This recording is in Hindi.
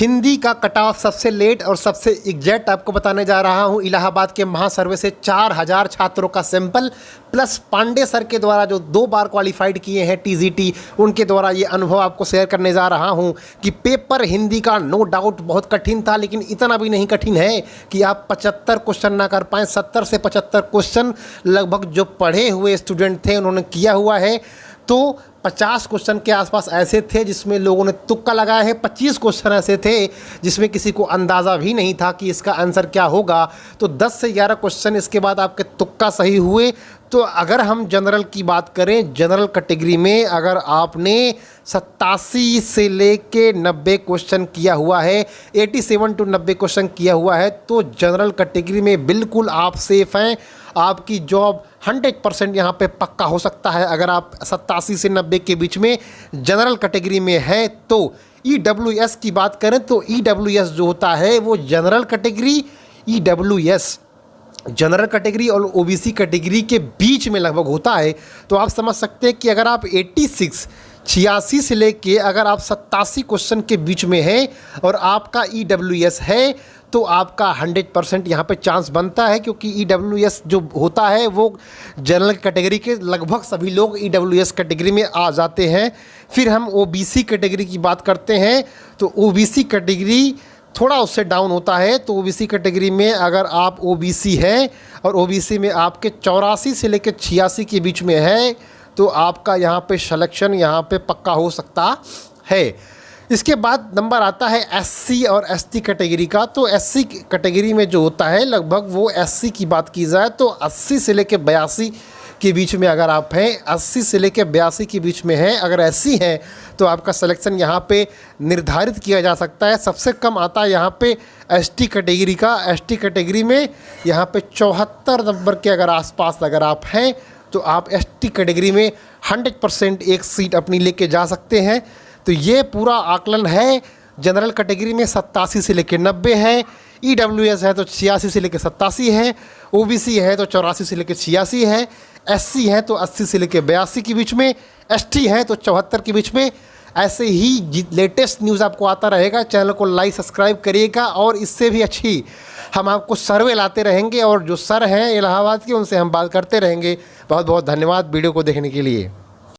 हिंदी का कट ऑफ सबसे लेट और सबसे एग्जैक्ट आपको बताने जा रहा हूं। इलाहाबाद के महासर्वे से 4000 छात्रों का सैंपल प्लस पांडे सर के द्वारा जो 2 बार क्वालिफाइड किए हैं टीजीटी, उनके द्वारा ये अनुभव आपको शेयर करने जा रहा हूं कि पेपर हिंदी का नो डाउट बहुत कठिन था, लेकिन इतना भी नहीं कठिन है कि आप 75 क्वेश्चन ना कर पाएँ। 70 से 75 क्वेश्चन लगभग जो पढ़े हुए स्टूडेंट थे उन्होंने किया हुआ है। तो 50 क्वेश्चन के आसपास ऐसे थे जिसमें लोगों ने तुक्का लगाया है। 25 क्वेश्चन ऐसे थे जिसमें किसी को अंदाज़ा भी नहीं था कि इसका आंसर क्या होगा। तो 10 से 11 क्वेश्चन इसके बाद आपके तुक्का सही हुए। तो अगर हम जनरल की बात करें, जनरल कैटेगरी में अगर आपने 87 से लेके 90 क्वेश्चन किया हुआ है, 87 टू 90 क्वेश्चन किया हुआ है, तो जनरल कैटेगरी में बिल्कुल आप सेफ़ हैं। आपकी जॉब 100% यहाँ पे पक्का हो सकता है अगर आप 87 से 90 के बीच में जनरल कैटेगरी में है। तो EWS की बात करें तो EWS जो होता है वो general category, EWS general category और OBC कैटेगरी के बीच में लगभग होता है। तो आप समझ सकते हैं कि अगर आप 86 से लेके अगर आप 87 क्वेश्चन के बीच में हैं और आपका EWS है तो आपका 100% यहाँ पे चांस बनता है, क्योंकि EWS जो होता है वो जनरल कैटेगरी के लगभग सभी लोग EWS कैटेगरी में आ जाते हैं। फिर हम OBC कैटेगरी की बात करते हैं तो OBC कैटेगरी थोड़ा उससे डाउन होता है। तो OBC कैटेगरी में अगर आप OBC हैं और OBC में आपके 84 से लेकर 86 के बीच में है तो आपका यहाँ पे सिलेक्शन यहाँ पे पक्का हो सकता है। इसके बाद नंबर आता है SC और ST कैटेगरी का। तो SC कैटेगरी में जो होता है लगभग वो SC की बात की जाए तो 80 से लेकर 82 के बीच में अगर आप हैं, 80 से लेकर 82 के बीच में हैं, अगर SC हैं तो आपका सिलेक्शन यहाँ पे निर्धारित किया जा सकता है। सबसे कम आता है यहाँ पे ST कैटेगरी का। ST कैटेगरी में यहाँ पे 74 नंबर के अगर आसपास अगर आप हैं तो आप ST कैटेगरी में 100% एक सीट अपनी लेके जा सकते हैं। तो ये पूरा आकलन है। जनरल कैटेगरी में 87 से लेकर 90 है, EWS है तो 86 से लेकर 87 है, OBC है तो 84 से लेकर 86 है, SC है तो 80 से लेकर 82 के बीच में, ST है तो 74 के बीच में। ऐसे ही लेटेस्ट न्यूज़ आपको आता रहेगा। चैनल को लाइक सब्सक्राइब करिएगा और इससे भी अच्छी हम आपको सर्वे लाते रहेंगे और जो सर हैं इलाहाबाद के उनसे हम बात करते रहेंगे। बहुत बहुत धन्यवाद वीडियो को देखने के लिए।